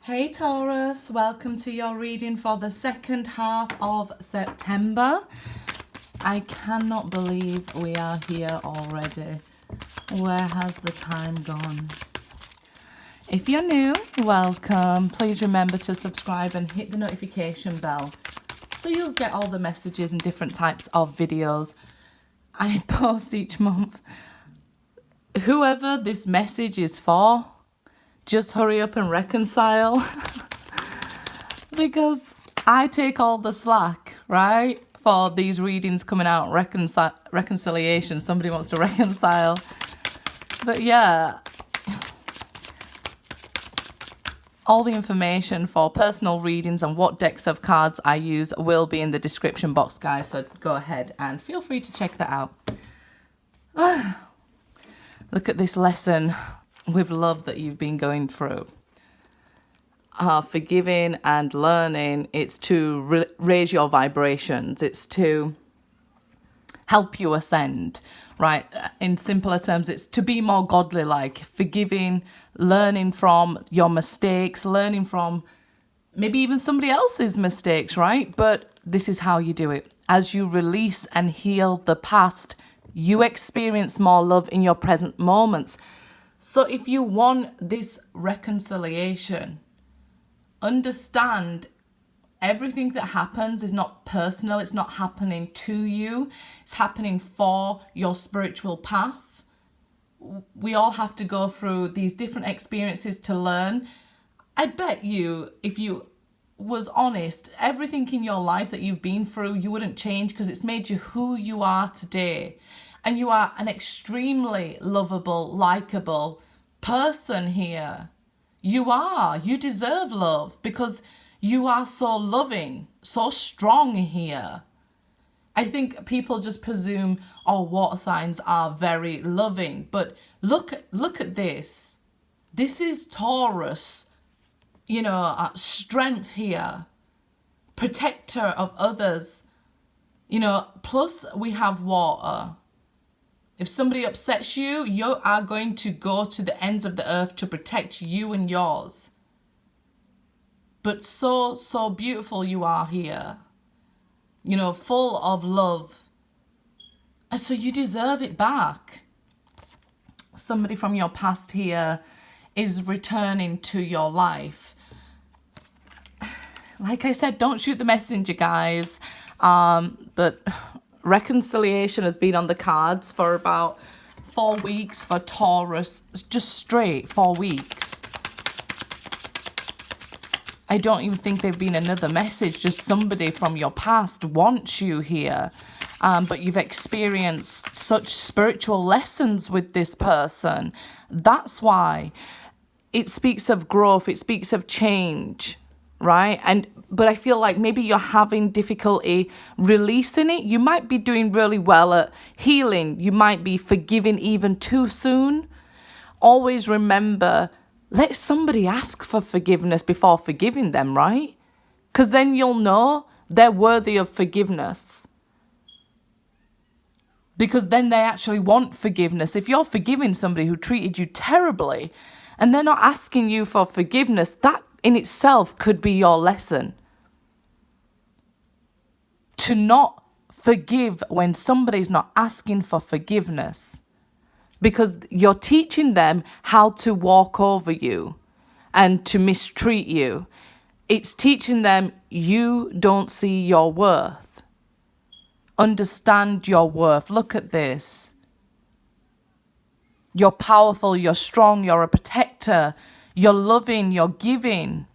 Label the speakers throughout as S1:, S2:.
S1: Hey Taurus, welcome to your reading for the second half of September. I cannot believe we are here already. Where has the time gone? If you're new, welcome. Please remember to subscribe and hit the notification bell so you'll get all the messages and different types of videos I post each month. Whoever this message is for, just hurry up and reconcile because I take all the slack, right? For these readings coming out, reconciliation. Somebody wants to reconcile. But yeah, all the information for personal readings and what decks of cards I use will be in the description box, guys. So go ahead and feel free to check that out. Look at this lesson with love that you've been going through. Forgiving and learning, it's to raise your vibrations. It's to help you ascend, right? In simpler terms, it's to be more godly-like. Forgiving, learning from your mistakes, learning from maybe even somebody else's mistakes, right? But this is how you do it. As you release and heal the past, you experience more love in your present moments. So if you want this reconciliation, understand everything that happens is not personal. It's not happening to you. It's happening for your spiritual path. We all have to go through these different experiences to learn. I bet you, if you was honest, everything in your life that you've been through, you wouldn't change because it's made you who you are today. And you are an extremely lovable, likable person here. You deserve love because you are so loving, so strong here. I think people just presume, oh, water signs are very loving. But look at this. This is Taurus, strength here, protector of others, plus we have water. If somebody upsets you, you are going to go to the ends of the earth to protect you and yours. But so beautiful you are here, full of love. And so you deserve it back. Somebody from your past here is returning to your life. Like I said, don't shoot the messenger, guys. But reconciliation has been on the cards for about 4 weeks for Taurus. Just straight 4 weeks. I don't even think there've been another message. Just somebody from your past wants you here. But you've experienced such spiritual lessons with this person. That's why it speaks of growth. It speaks of change, right? But I feel like maybe you're having difficulty releasing it. You might be doing really well at healing. You might be forgiving even too soon. Always remember, let somebody ask for forgiveness before forgiving them, right? Because then you'll know they're worthy of forgiveness. Because then they actually want forgiveness. If you're forgiving somebody who treated you terribly and they're not asking you for forgiveness, that in itself could be your lesson. To not forgive when somebody's not asking for forgiveness. Because you're teaching them how to walk over you and to mistreat you. It's teaching them you don't see your worth. Understand your worth. Look at this. You're powerful, you're strong, you're a protector, you're loving, you're giving.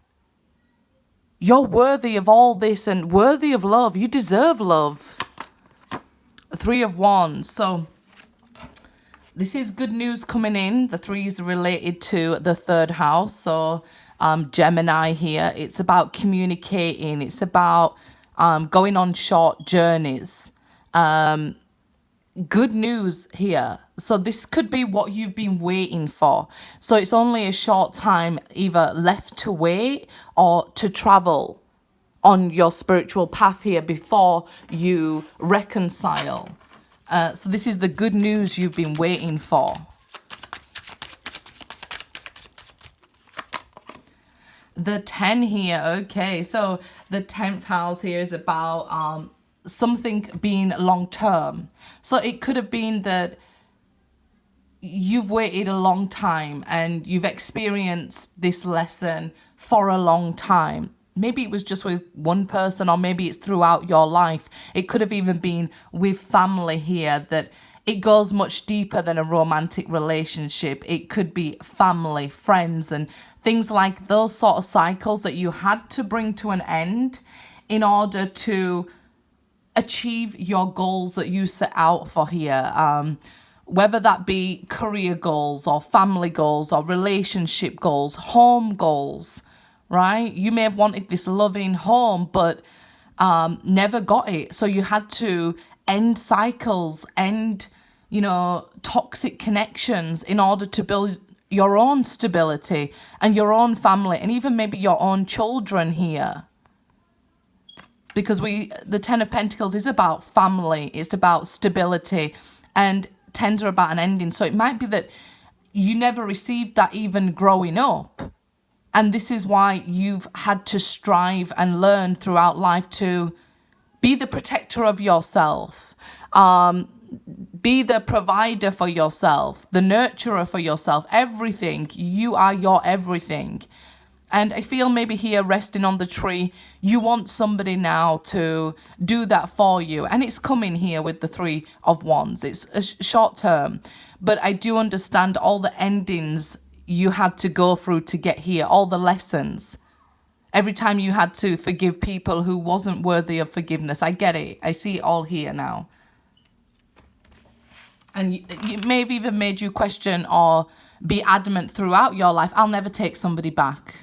S1: You're worthy of all this and worthy of love. You deserve love. 3 of Wands. So this is good news coming in. The 3 is related to the 3rd house. So Gemini here. It's about communicating. It's about going on short journeys. Good news here. So this could be what you've been waiting for. So it's only a short time either left to wait or to travel on your spiritual path here before you reconcile. So this is the good news you've been waiting for. The 10 here, okay. So the 10th house here is about something being long term. So it could have been that you've waited a long time and you've experienced this lesson for a long time. Maybe it was just with one person, or maybe it's throughout your life. It could have even been with family here, that it goes much deeper than a romantic relationship. It could be family, friends, and things like those sort of cycles that you had to bring to an end in order to achieve your goals that you set out for here. Whether that be career goals or family goals or relationship goals, home goals, right? You may have wanted this loving home, but never got it. So you had to end cycles, end, toxic connections in order to build your own stability and your own family and even maybe your own children here. Because the 10 of Pentacles is about family, it's about stability, and 10s are about an ending. So it might be that you never received that even growing up. And this is why you've had to strive and learn throughout life to be the protector of yourself, be the provider for yourself, the nurturer for yourself, everything. You are your everything. And I feel maybe here, resting on the tree, you want somebody now to do that for you. And it's coming here with the 3 of Wands. It's a short term. But I do understand all the endings you had to go through to get here, all the lessons. Every time you had to forgive people who wasn't worthy of forgiveness. I get it. I see it all here now. And it may have even made you question or be adamant throughout your life, I'll never take somebody back,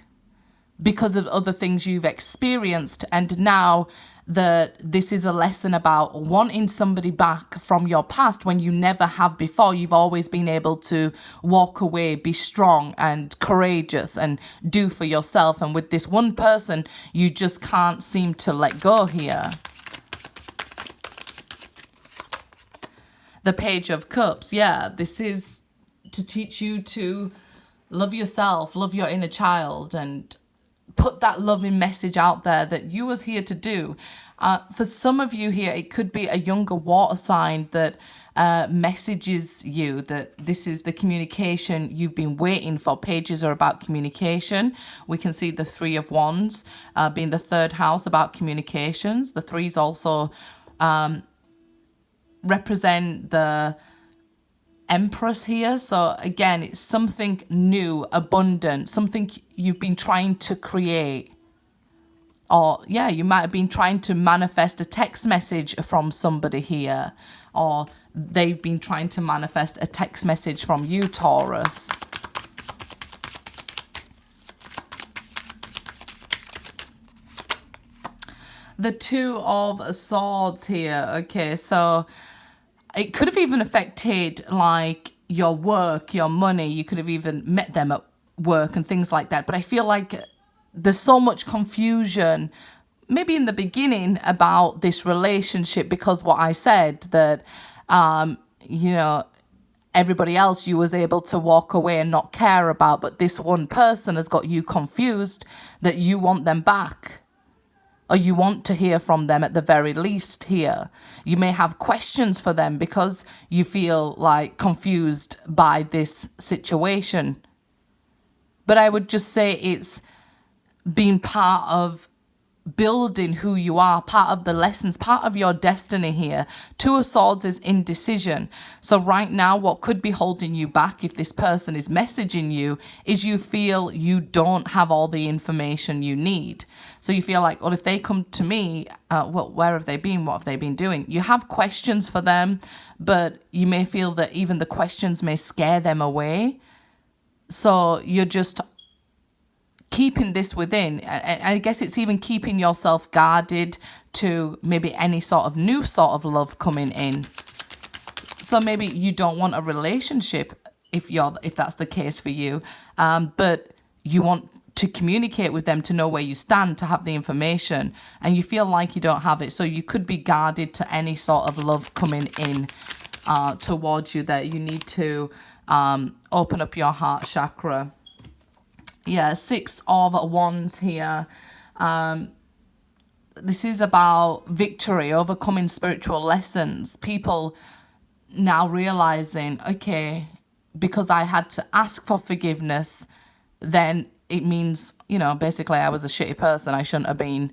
S1: because of other things you've experienced. And now that this is a lesson about wanting somebody back from your past when you never have before. You've always been able to walk away, be strong and courageous and do for yourself. And with this one person, you just can't seem to let go here. The Page of Cups, yeah, this is to teach you to love yourself, love your inner child, and put that loving message out there that you was here to do. For some of you here, it could be a younger water sign that messages you that this is the communication you've been waiting for. Pages are about communication. We can see the 3 of Wands being the 3rd house, about communications. The 3s also represent the Empress here. So again, it's something new, abundant, something you've been trying to create. Or yeah, you might have been trying to manifest a text message from somebody here, or they've been trying to manifest a text message from you, Taurus. The 2 of Swords here. Okay, so it could have even affected like your work, your money. You could have even met them at work and things like that. But I feel like there's so much confusion, maybe in the beginning, about this relationship, because what I said, that, everybody else you was able to walk away and not care about. But this one person has got you confused that you want them back. Or you want to hear from them at the very least here. You may have questions for them because you feel like confused by this situation. But I would just say it's been part of building who you are, part of the lessons, part of your destiny here. 2 of Swords is indecision. So right now, what could be holding you back if this person is messaging you is you feel you don't have all the information you need. So you feel like, well, if they come to me, where have they been? What have they been doing? You have questions for them, but you may feel that even the questions may scare them away. So you're just keeping this within. I guess it's even keeping yourself guarded to maybe any sort of new sort of love coming in. So maybe you don't want a relationship if that's the case for you, but you want to communicate with them, to know where you stand, to have the information, and you feel like you don't have it. So you could be guarded to any sort of love coming in towards you, that you need to open up your heart chakra. Yeah, Six of Wands here. This is about victory, overcoming spiritual lessons. People now realizing, okay, because I had to ask for forgiveness, then it means, you know, basically I was a shitty person. I shouldn't have been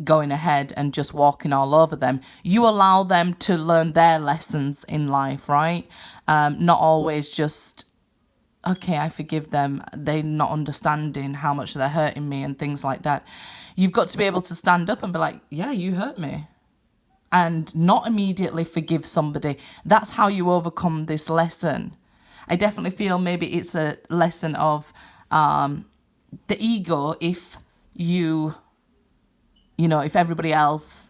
S1: going ahead and just walking all over them. You allow them to learn their lessons in life, right? Not always just, okay, I forgive them. They're not understanding how much they're hurting me and things like that. You've got to be able to stand up and be like, yeah, you hurt me. And not immediately forgive somebody. That's how you overcome this lesson. I definitely feel maybe it's a lesson of the ego. If you know, if everybody else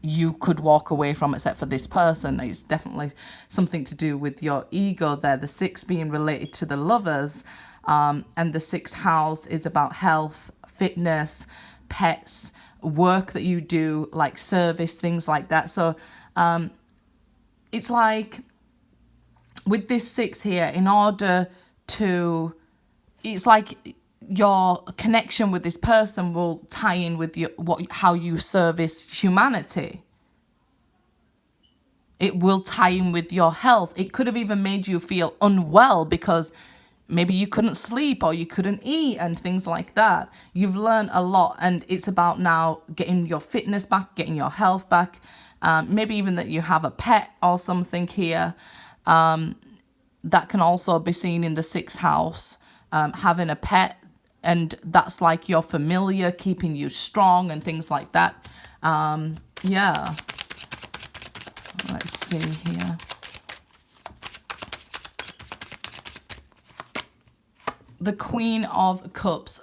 S1: you could walk away from except for this person, it's definitely something to do with your ego there. The six being related to the lovers, and the sixth house is about health, fitness, pets, work that you do, like service, things like that. So it's like with this six here, in order to, it's like your connection with this person will tie in with your, how you service humanity. It will tie in with your health. It could have even made you feel unwell because maybe you couldn't sleep or you couldn't eat and things like that. You've learned a lot, and it's about now getting your fitness back, getting your health back. Maybe even that you have a pet or something here. That can also be seen in the sixth house, having a pet, and that's like your familiar, keeping you strong and things like that. Yeah. Let's see here. The Queen of Cups,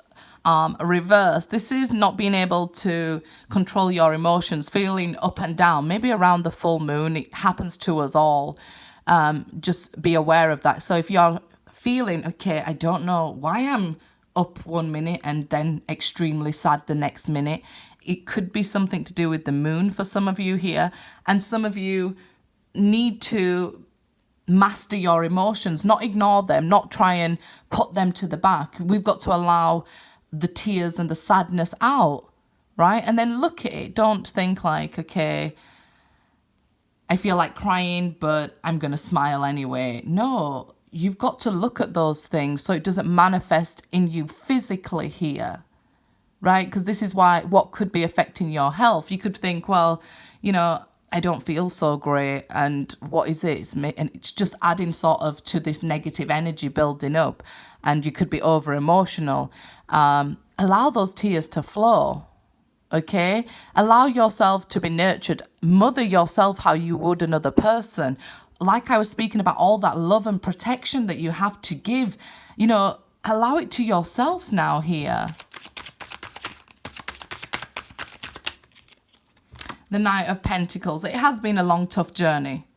S1: reverse. This is not being able to control your emotions, feeling up and down, maybe around the full moon. It happens to us all. Just be aware of that. So if you're feeling, okay, I don't know why I'm up 1 minute and then extremely sad the next minute, it could be something to do with the moon for some of you here. And some of you need to master your emotions, not ignore them, not try and put them to the back. We've got to allow the tears and the sadness out, right? And then look at it. Don't think like, okay, I feel like crying, but I'm going to smile anyway. No, you've got to look at those things so it doesn't manifest in you physically here, right? Because this is why what could be affecting your health. You could think, well, you know, I don't feel so great, and what is it? And it's just adding sort of to this negative energy building up, and you could be over emotional. Allow those tears to flow, okay? Allow yourself to be nurtured. Mother yourself how you would another person. Like I was speaking about, all that love and protection that you have to give, you know, allow it to yourself now here. The Knight of Pentacles. It has been a long, tough journey.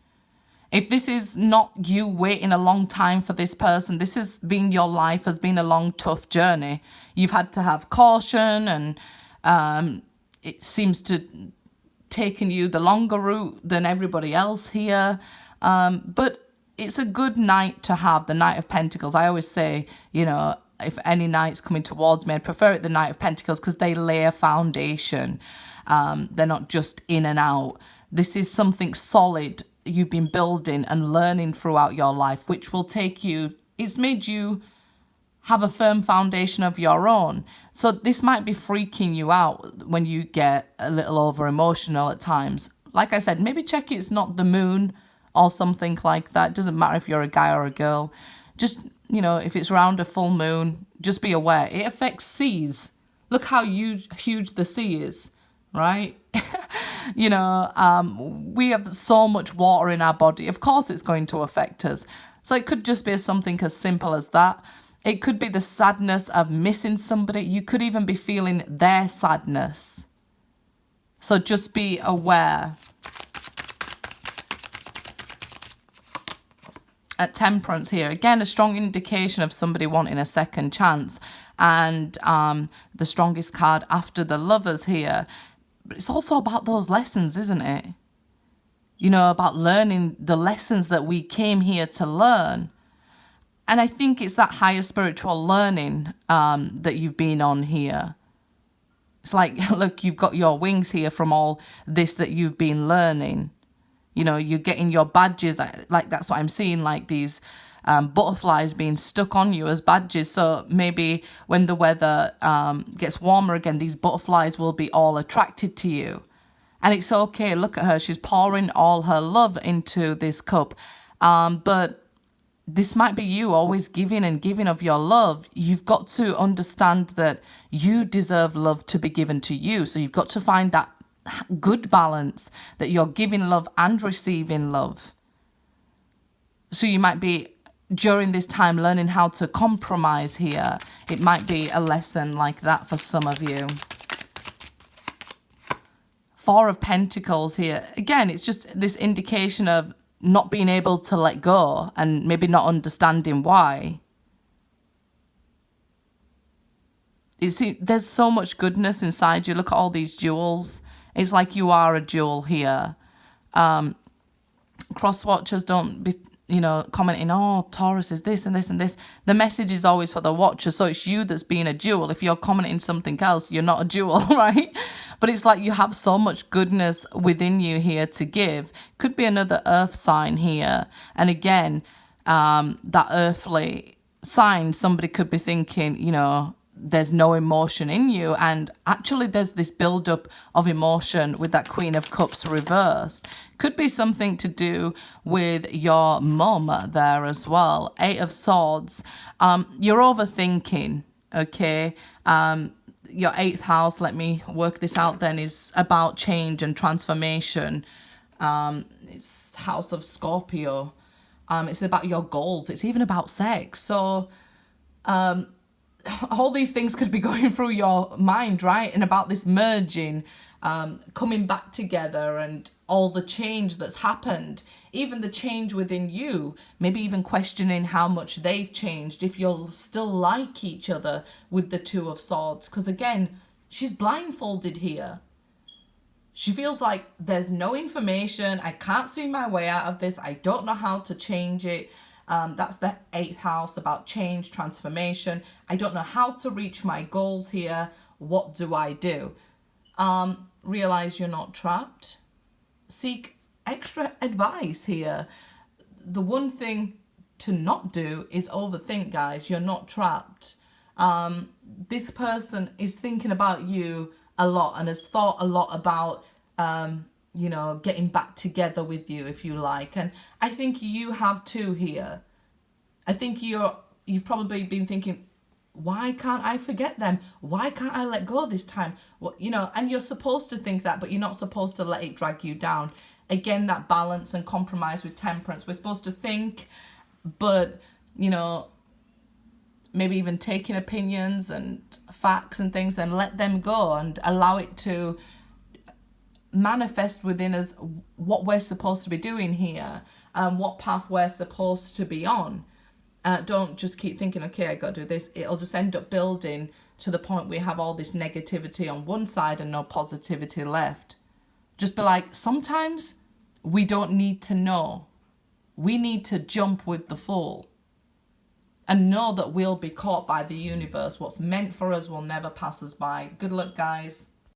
S1: If this is not you waiting a long time for this person, this has been your life, has been a long, tough journey. You've had to have caution, and it seems to taken you the longer route than everybody else here. But it's a good knight to have, the Knight of Pentacles. I always say, you know, if any knights coming towards me, I'd prefer it the Knight of Pentacles because they lay a foundation. They're not just in and out. This is something solid you've been building and learning throughout your life, which will take you, it's made you have a firm foundation of your own. So this might be freaking you out when you get a little over emotional at times. Like I said, maybe check it's not the moon or something like that. It doesn't matter if you're a guy or a girl. Just, you know, if it's around a full moon, just be aware. It affects seas. Look how huge the sea is, right? You know, we have so much water in our body. Of course it's going to affect us. So it could just be something as simple as that. It could be the sadness of missing somebody. You could even be feeling their sadness. So just be aware. At Temperance here, again, a strong indication of somebody wanting a second chance. And the strongest card after the Lovers here. But it's also about those lessons, isn't it? You know, about learning the lessons that we came here to learn. And I think it's that higher spiritual learning that you've been on here. It's like, look, you've got your wings here from all this that you've been learning. You know, you're getting your badges. Like that's what I'm seeing, like these butterflies being stuck on you as badges. So maybe when the weather gets warmer again, these butterflies will be all attracted to you. And it's okay. Look at her. She's pouring all her love into this cup. But this might be you always giving and giving of your love. You've got to understand that you deserve love to be given to you. So you've got to find that good balance that you're giving love and receiving love. So you might be, during this time, learning how to compromise here. It might be a lesson like that for some of you. Four of Pentacles here. Again, it's just this indication of not being able to let go and maybe not understanding why. You see, there's so much goodness inside you. Look at all these jewels. It's like you are a jewel here. Cross watchers, don't be, you know, commenting, oh, Taurus is this and this and this. The message is always for the watcher. So it's you that's being a jewel. If you're commenting something else, you're not a jewel, right? But it's like you have so much goodness within you here to give. Could be another earth sign here. And again, that earthly sign, somebody could be thinking, you know, there's no emotion in you. And actually there's this build-up of emotion with that Queen of Cups reversed. Could be something to do with your mum there as well. Eight of Swords. You're overthinking, okay? Your 8th house, let me work this out then, is about change and transformation. It's House of Scorpio. It's about your goals. It's even about sex. So all these things could be going through your mind, right? And about this merging, coming back together, and all the change that's happened, even the change within you, maybe even questioning how much they've changed, if you'll still like each other with the Two of Swords. Because again, she's blindfolded here. She feels like there's no information. I can't see my way out of this. I don't know how to change it. That's the 8th house, about change, transformation. I don't know how to reach my goals here. What do I do? Realize you're not trapped. Seek extra advice here. The one thing to not do is overthink, guys. You're not trapped. This person is thinking about you a lot and has thought a lot about you know, getting back together with you, if you like. And I think you have too here. I think you've probably been thinking, why can't I forget them? Why can't I let go this time? Well, you know, and you're supposed to think that, but you're not supposed to let it drag you down. Again, that balance and compromise with Temperance. We're supposed to think, but, you know, maybe even taking opinions and facts and things and let them go and allow it to manifest within us what we're supposed to be doing here, what path we're supposed to be on. Don't just keep thinking, okay, I got to do this. It'll just end up building to the point we have all this negativity on one side and no positivity left. Just be like, sometimes we don't need to know. We need to jump with the flow and know that we'll be caught by the universe. What's meant for us will never pass us by. Good luck, guys.